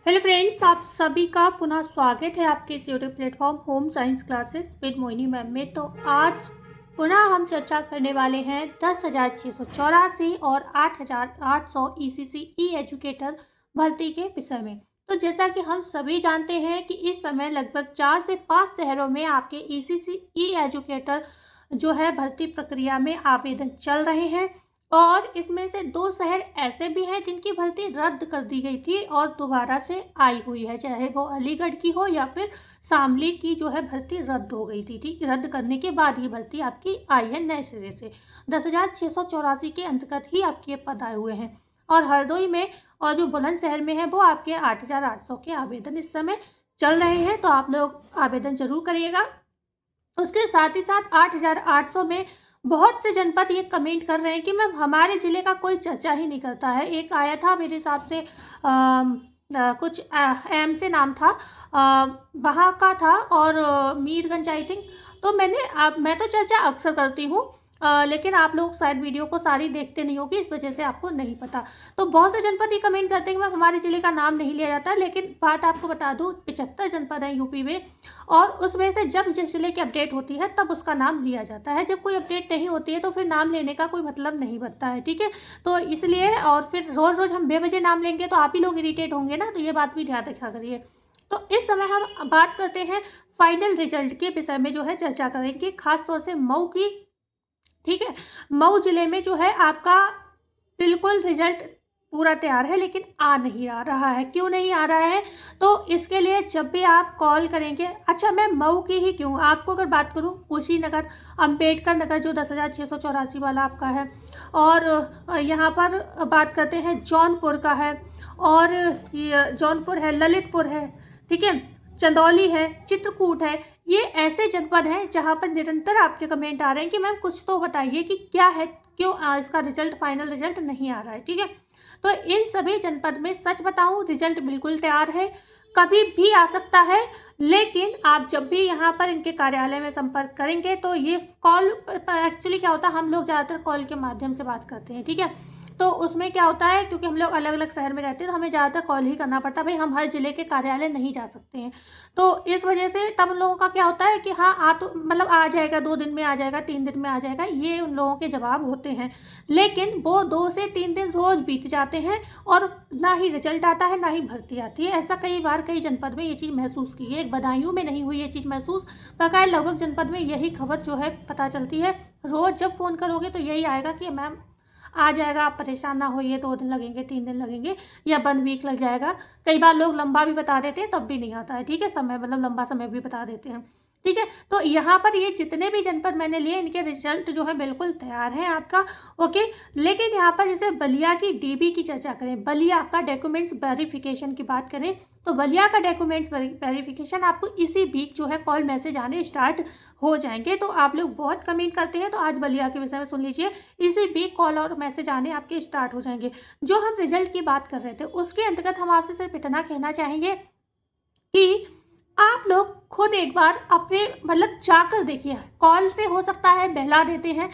Hello friends, आप सभी का पुनः स्वागत है आपके इस YouTube platform home science classes with Mohini ma'am में। तो आज पुनः हम चर्चा करने वाले हैं 10,684 और 8,800 ईसीसी ई एजुकेटर भर्ती के विषय में। तो जैसा कि हम सभी जानते हैं कि इस समय लगभग 4 से 5 शहरों में आपके ईसीसी ई एजुकेटर जो है भर्ती प्रक्रिया में आवेदन चल रहे हैं और इसमें से 2 शहर ऐसे भी हैं जिनकी भर्ती रद्द कर दी गई थी और दोबारा से आई हुई है, चाहे वो अलीगढ़ की हो या फिर शामली की जो है भर्ती रद्द हो गई थी। ठीक, रद्द करने के बाद ये भर्ती आपकी आई है नए सिरे से। 10,684 के अंतर्गत ही आपके पद आए हुए हैं और हरदोई में और जो बुलंदशहर में है वो आपके 8,800 के आवेदन इस समय चल रहे हैं। तो आप लोग आवेदन जरूर करिएगा। उसके साथ ही साथ 8,800 में बहुत से जनपद ये कमेंट कर रहे हैं कि मैम हमारे ज़िले का कोई चर्चा ही नहीं करता है। एक आया था मेरे हिसाब से कुछ एम से नाम था, वहाँ का था और मीरगंज आई थिंक। तो मैं तो चर्चा अक्सर करती हूँ, लेकिन आप लोग शायद वीडियो को सारी देखते नहीं होगी, इस वजह से आपको नहीं पता। तो बहुत से जनपद ये कमेंट करते हैं कि मैम हमारे ज़िले का नाम नहीं लिया जाता, लेकिन बात आपको बता दूँ 75 जनपद हैं यूपी में और उसमें से जब जिस जिले की अपडेट होती है तब उसका नाम लिया जाता है। जब कोई अपडेट नहीं होती है तो फिर नाम लेने का कोई मतलब नहीं बनता है, ठीक है। तो इसलिए और फिर रोज़ रोज़ हम बेवजह नाम लेंगे तो आप ही लोग इरिटेट होंगे ना, तो ये बात भी ध्यान रखा करिए। तो इस समय हम बात करते हैं फाइनल रिजल्ट के विषय में जो है चर्चा करेंगे, खासतौर से मऊ की। ठीक है, मऊ जिले में जो है आपका बिल्कुल रिजल्ट पूरा तैयार है लेकिन आ नहीं आ रहा है। क्यों नहीं आ रहा है? तो इसके लिए जब भी आप कॉल करेंगे, अच्छा मैं मऊ की ही क्यों, आपको अगर बात करूं कुशीनगर, अंबेडकर नगर जो 10,684 वाला आपका है, और यहाँ पर बात करते हैं जौनपुर का है, और जौनपुर है, ललितपुर है, ठीक है, चंदौली है, चित्रकूट है। ये ऐसे जनपद हैं जहाँ पर निरंतर आपके कमेंट आ रहे हैं कि मैम कुछ तो बताइए कि क्या है, क्यों इसका रिजल्ट फाइनल रिजल्ट नहीं आ रहा है। ठीक है, तो इन सभी जनपद में सच बताऊं रिजल्ट बिल्कुल तैयार है, कभी भी आ सकता है। लेकिन आप जब भी यहाँ पर इनके कार्यालय में संपर्क करेंगे तो ये कॉल, एक्चुअली क्या होता है, हम लोग ज़्यादातर कॉल के माध्यम से बात करते हैं, ठीक है। तो उसमें क्या होता है, क्योंकि हम लोग अलग अलग शहर में रहते हैं तो हमें ज़्यादातर कॉल ही करना पड़ता है, भाई हम हर ज़िले के कार्यालय नहीं जा सकते हैं। तो इस वजह से तब लोगों का क्या होता है कि हाँ आ तो मतलब आ जाएगा, 2 दिन में आ जाएगा, 3 दिन में आ जाएगा, ये उन लोगों के जवाब होते हैं। लेकिन वो 2 से 3 दिन रोज़ बीत जाते हैं और ना ही रिजल्ट आता है ना ही भर्ती आती है। ऐसा कई बार कई जनपद में ये चीज़ महसूस की है, एक बदायूं में नहीं हुई ये चीज़ महसूस, बकायदा लगभग जनपद में यही खबर जो है पता चलती है। रोज़ जब फ़ोन करोगे तो यही आएगा कि मैम आ जाएगा, आप परेशान ना होइए, 2 दिन लगेंगे, 3 दिन लगेंगे या 1 वीक लग जाएगा। कई बार लोग लंबा भी बता देते हैं तब भी नहीं आता है, ठीक है, समय मतलब लंबा समय भी बता देते हैं, ठीक है। तो यहाँ पर ये जितने भी जनपद मैंने लिए इनके रिजल्ट जो है बिल्कुल तैयार है आपका, ओके। लेकिन यहाँ पर जैसे बलिया की डीबी की चर्चा करें, बलिया का डॉक्यूमेंट्स वेरिफिकेशन की बात करें तो बलिया का डॉक्यूमेंट्स वेरिफिकेशन आपको इसी वीक जो है कॉल मैसेज आने स्टार्ट हो जाएंगे। तो आप लोग बहुत कमेंट करते हैं तो आज बलिया के विषय में सुन लीजिए, इसी वीक कॉल और मैसेज आने आपके स्टार्ट हो जाएंगे। जो हम रिजल्ट की बात कर रहे थे उसके अंतर्गत हम आपसे सिर्फ इतना कहना चाहेंगे कि आप लोग खुद एक बार अपने मतलब जाकर देखिए, कॉल से हो सकता है बहला देते हैं,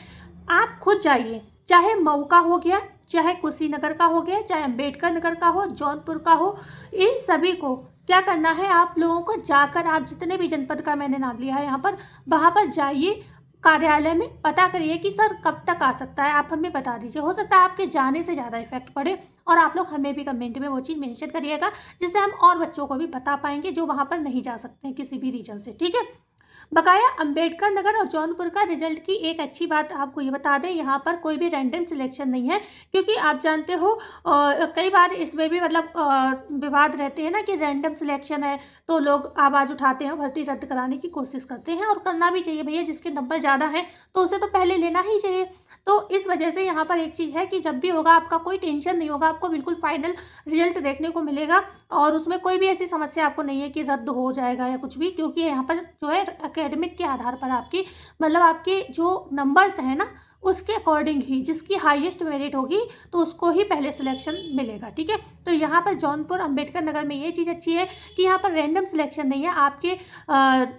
आप खुद जाइए, चाहे मऊ का हो गया, चाहे कुशीनगर का हो गया, चाहे अंबेडकर नगर का हो, जौनपुर का हो, इन सभी को क्या करना है, आप लोगों को जाकर, आप जितने भी जनपद का मैंने नाम लिया है यहाँ पर, वहाँ पर जाइए, कार्यालय में पता करिए कि सर कब तक आ सकता है, आप हमें बता दीजिए। हो सकता है आपके जाने से ज़्यादा इफेक्ट पड़े और आप लोग हमें भी कमेंट में वो चीज़ मेंशन करिएगा, जिससे हम और बच्चों को भी बता पाएंगे जो वहाँ पर नहीं जा सकते हैं किसी भी रीजन से, ठीक है। बकाया अंबेडकर नगर और जौनपुर का रिजल्ट की एक अच्छी बात आपको ये बता दें, यहाँ पर कोई भी रैंडम सिलेक्शन नहीं है, क्योंकि आप जानते हो कई बार इसमें भी मतलब विवाद रहते हैं ना कि रैंडम सिलेक्शन है तो लोग आवाज़ उठाते हैं, भर्ती रद्द कराने की कोशिश करते हैं, और करना भी चाहिए भैया, जिसके नंबर ज़्यादा हैं तो उसे तो पहले लेना ही चाहिए। तो इस वजह से यहाँ पर एक चीज़ है कि जब भी होगा आपका कोई टेंशन नहीं होगा, आपको बिल्कुल फाइनल रिजल्ट देखने को मिलेगा और उसमें कोई भी ऐसी समस्या आपको नहीं है कि रद्द हो जाएगा या कुछ भी, क्योंकि यहाँ पर जो है एकेडमिक के आधार पर आपकी मतलब आपके जो नंबर्स हैं ना उसके अकॉर्डिंग ही, जिसकी हाईएस्ट मेरिट होगी तो उसको ही पहले सिलेक्शन मिलेगा, ठीक है। तो यहाँ पर जौनपुर अंबेडकर नगर में ये चीज़ अच्छी है कि यहाँ पर रैंडम सिलेक्शन नहीं है, आपके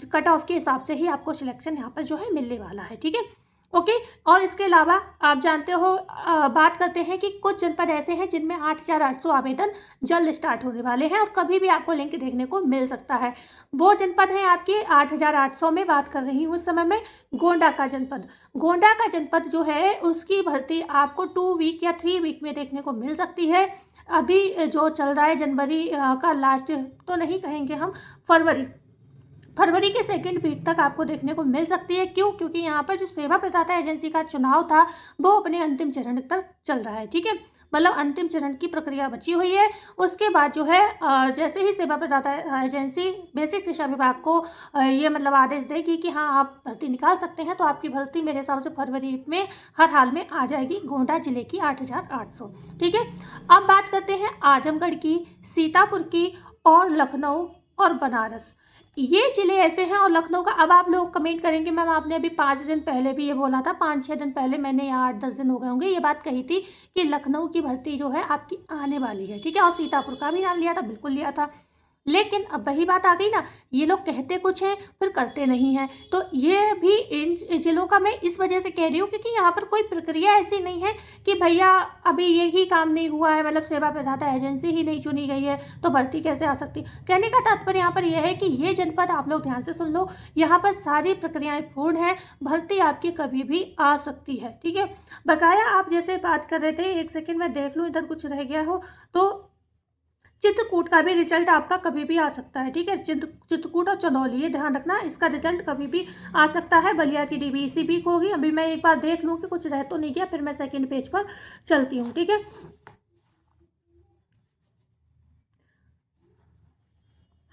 कट ऑफ के हिसाब से ही आपको सिलेक्शन यहाँ पर जो है मिलने वाला है, ठीक है। ओके। और इसके अलावा आप जानते हो, बात करते हैं कि कुछ जनपद ऐसे हैं जिनमें 8,800 आवेदन जल्द स्टार्ट होने वाले हैं और कभी भी आपको लिंक देखने को मिल सकता है। वो जनपद हैं आपके 8,800 में बात कर रही हूँ उस समय में गोंडा का जनपद। गोंडा का जनपद जो है उसकी भर्ती आपको 2 वीक या 3 वीक में देखने को मिल सकती है। अभी जो चल रहा है जनवरी का लास्ट तो नहीं कहेंगे हम, फरवरी के सेकेंड वीक तक आपको देखने को मिल सकती है। क्यों? क्योंकि यहाँ पर जो सेवा प्रदाता एजेंसी का चुनाव था वो अपने अंतिम चरण पर चल रहा है। ठीक है, मतलब अंतिम चरण की प्रक्रिया बची हुई है। उसके बाद जो है जैसे ही सेवा प्रदाता एजेंसी बेसिक शिक्षा विभाग को ये मतलब आदेश देगी कि हाँ आप भर्ती निकाल सकते हैं, तो आपकी भर्ती मेरे हिसाब से फरवरी में हर हाल में आ जाएगी गोंडा जिले की 8,800। ठीक है, अब बात करते हैं आजमगढ़ की, सीतापुर की और लखनऊ और बनारस। ये जिले ऐसे हैं, और लखनऊ का। अब आप लोग कमेंट करेंगे मैम आपने अभी 5 दिन पहले भी ये बोला था, 5-6 दिन पहले मैंने, या 8-10 दिन हो गए होंगे, ये बात कही थी कि लखनऊ की भर्ती जो है आपकी आने वाली है। ठीक है, और सीतापुर का भी नाम लिया था, बिल्कुल लिया था। लेकिन अब वही बात आ गई ना, ये लोग कहते कुछ हैं फिर करते नहीं हैं। तो ये भी इन जिलों का मैं इस वजह से कह रही हूँ क्योंकि यहाँ पर कोई प्रक्रिया ऐसी नहीं है कि भैया अभी यही काम नहीं हुआ है, मतलब सेवा प्रदाता एजेंसी ही नहीं चुनी गई है तो भर्ती कैसे आ सकती। कहने का तात्पर्य यहाँ पर यह है कि ये जनपद आप लोग ध्यान से सुन लो, यहाँ पर सारी प्रक्रियाएं पूर्ण हैं, भर्ती आपकी कभी भी आ सकती है। ठीक है, बकाया आप जैसे बात कर रहे थे, एक सेकेंड में देख लूँ इधर कुछ रह गया हो तो, चित्रकूट का भी रिजल्ट आपका कभी भी आ सकता है। ठीक है, चित्रकूट और चंदौली, ये ध्यान रखना, इसका रिजल्ट कभी भी आ सकता है। बलिया की डीबी इसी वीक होगी। अभी मैं एक बार देख लूँ कि कुछ रह तो नहीं गया, फिर मैं सेकंड पेज पर चलती हूँ। ठीक है,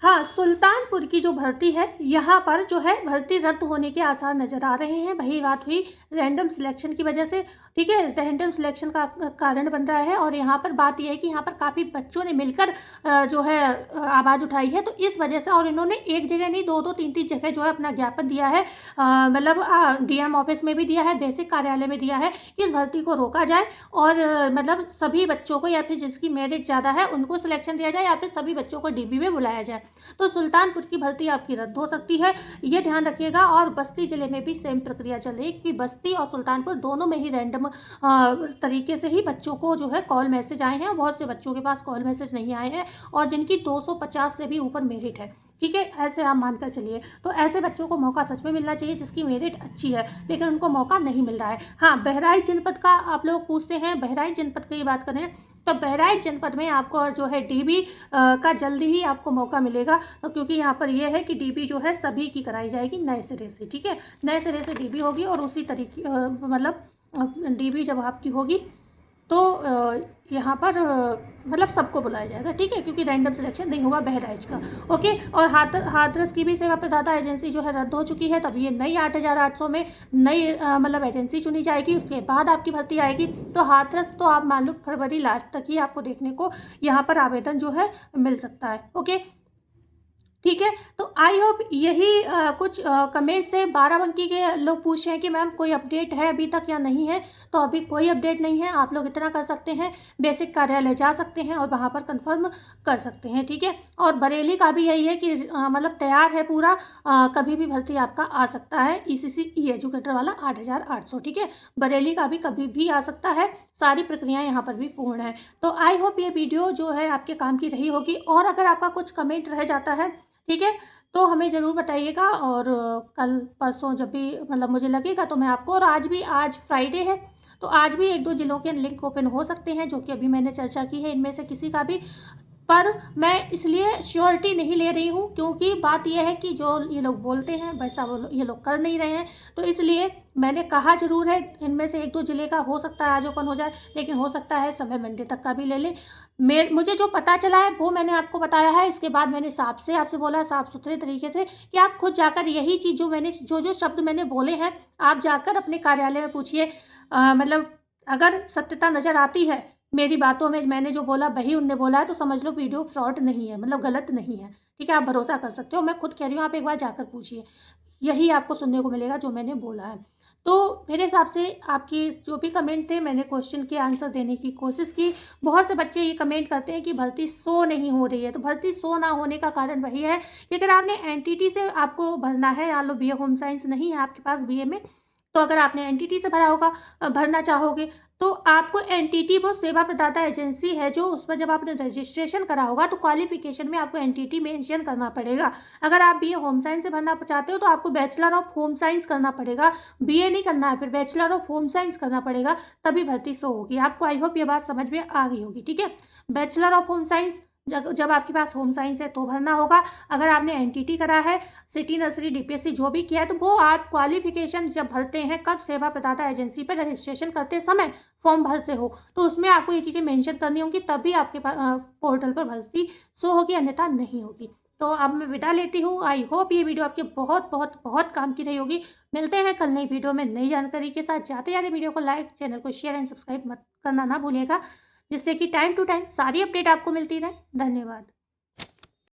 हाँ, सुल्तानपुर की जो भर्ती है यहाँ पर जो है भर्ती रद्द होने के आसार नजर आ रहे हैं। वही बात हुई रैंडम सिलेक्शन की वजह से। ठीक है, रैंडम सिलेक्शन का कारण बन रहा है, और यहाँ पर बात यह है कि यहाँ पर काफ़ी बच्चों ने मिलकर जो है आवाज़ उठाई है, तो इस वजह से, और इन्होंने एक जगह नहीं 2-2 3-3 जगह जो है अपना ज्ञापन दिया है, मतलब डीएम ऑफिस में भी दिया है, बेसिक कार्यालय में दिया है कि इस भर्ती को रोका जाए और मतलब सभी बच्चों को, या फिर जिसकी मेरिट ज़्यादा है उनको सिलेक्शन दिया जाए, या फिर सभी बच्चों को डीबी में बुलाया जाए। तो सुल्तानपुर की भर्ती आपकी रद्द हो सकती है, ये ध्यान रखिएगा। और बस्ती जिले में भी सेम प्रक्रिया चल रही है कि बस्ती और सुल्तानपुर दोनों में ही रैंडम तरीके से ही बच्चों को जो है कॉल मैसेज आए हैं, और बहुत से बच्चों के पास कॉल मैसेज नहीं आए हैं और जिनकी 250 से भी ऊपर मेरिट है। ठीक है, ऐसे आप मानकर चलिए। तो ऐसे बच्चों को मौका सच में मिलना चाहिए जिसकी मेरिट अच्छी है, लेकिन उनको मौका नहीं मिल रहा है। हाँ, बहराइच जनपद का आप लोग पूछते हैं, बहराइच जनपद की बात करें तो बहराइच जनपद में आपको जो है डीबी का जल्दी ही आपको मौका मिलेगा, क्योंकि यहाँ पर यह है कि डीबी जो है सभी की कराई जाएगी नए सिरे से। ठीक है, नए सिरे से डीबी होगी, और उसी तरीके मतलब डीबी जब आपकी होगी तो यहाँ पर मतलब सबको बुलाया जाएगा। ठीक है, क्योंकि रैंडम सिलेक्शन नहीं होगा बहराइच का। ओके, और हाथरस की भी सेवा प्रदाता एजेंसी जो है रद्द हो चुकी है, तब ये नई 8,800 में नई मतलब एजेंसी चुनी जाएगी, उसके बाद आपकी भर्ती आएगी। तो हाथरस तो आप मान लो फरवरी लास्ट तक ही आपको देखने को यहाँ पर आवेदन जो है मिल सकता है। ओके, ठीक है, तो आई होप यही कुछ कमेंट्स थे। बाराबंकी के लोग पूछ रहे हैं कि मैम कोई अपडेट है अभी तक या नहीं है, तो अभी कोई अपडेट नहीं है। आप लोग इतना कर सकते हैं, बेसिक कार्यालय जा सकते हैं और वहाँ पर कंफर्म कर सकते हैं। ठीक है, और बरेली का भी यही है कि मतलब तैयार है पूरा, कभी भी भर्ती आपका आ सकता है, ईसीसी ई एजुकेटर वाला 8,800। ठीक है, बरेली का भी कभी भी आ सकता है, सारी प्रक्रियाएं यहाँ पर भी पूर्ण है। तो आई होप ये वीडियो जो है आपके काम की रही होगी, और अगर आपका कुछ कमेंट रह जाता है, ठीक है, तो हमें ज़रूर बताइएगा। और कल परसों जब भी मतलब मुझे लगेगा तो मैं आपको, और आज फ्राइडे है तो आज भी 1-2 जिलों के लिंक ओपन हो सकते हैं जो कि अभी मैंने चर्चा की है, इनमें से किसी का भी। पर मैं इसलिए श्योरिटी नहीं ले रही हूँ क्योंकि बात यह है कि जो ये लोग बोलते हैं वैसा ये लोग कर नहीं रहे हैं, तो इसलिए मैंने कहा ज़रूर है इनमें से 1-2 जिले का हो सकता है आज ओपन हो जाए, लेकिन हो सकता है समय मंडे तक का भी ले लें। मुझे जो पता चला है वो मैंने आपको बताया है। इसके बाद मैंने आपसे बोला साफ सुथरे तरीके से कि आप खुद जाकर यही चीज़ जो शब्द मैंने बोले हैं आप जाकर अपने कार्यालय में पूछिए। मतलब अगर सत्यता नज़र आती है मेरी बातों में, मैंने जो बोला वही उनने बोला है, तो समझ लो वीडियो फ्रॉड नहीं है, मतलब गलत नहीं है। ठीक है, आप भरोसा कर सकते हो, मैं खुद कह रही हूँ, आप एक बार जाकर पूछिए, यही आपको सुनने को मिलेगा जो मैंने बोला है। तो मेरे हिसाब से आपकी जो भी कमेंट थे मैंने क्वेश्चन के आंसर देने की कोशिश की। बहुत से बच्चे ये कमेंट करते हैं कि भर्ती शो नहीं हो रही है, तो भर्ती शो ना होने का कारण वही है कि अगर आपने एनटीटी से आपको भरना है, मान लो बीए होम साइंस नहीं है आपके पास बीए में, तो अगर आपने एनटीटी से भरा होगा, भरना चाहोगे, तो आपको एनटीटी वो सेवा प्रदाता एजेंसी है जो उसमें जब आपने रजिस्ट्रेशन करा होगा तो क्वालिफिकेशन में आपको एनटीटी मेंशन करना पड़ेगा। अगर आप बीए होम साइंस से भरना चाहते हो तो आपको बैचलर ऑफ होम साइंस करना पड़ेगा, बीए नहीं करना है, फिर बैचलर ऑफ होम साइंस करना पड़ेगा, तभी भर्ती शो होगी आपको। आई होप ये बात समझ में आ गई होगी, ठीक है। बैचलर ऑफ होम साइंस जब आपके पास होम साइंस है तो भरना होगा। अगर आपने एनटीटी करा है, सिटी नर्सरी डीपीएससी जो भी किया है, तो वो आप क्वालिफिकेशन जब भरते हैं, कब सेवा प्रदाता एजेंसी पर रजिस्ट्रेशन करते समय फॉर्म भरते हो, तो उसमें आपको ये चीज़ें मेंशन करनी होंगी, तभी आपके पास पोर्टल पर भर्ती शो होगी, अन्यथा नहीं होगी। तो अब मैं विदा लेती हूँ। आई होप ये वीडियो आपके बहुत बहुत बहुत काम की रही होगी। मिलते हैं कल नई वीडियो में नई जानकारी के साथ। जाते जाते वीडियो को लाइक, चैनल को शेयर एंड सब्सक्राइब मत करना ना भूलिएगा, जिससे कि टाइम टू टाइम सारी अपडेट आपको मिलती रहे। धन्यवाद।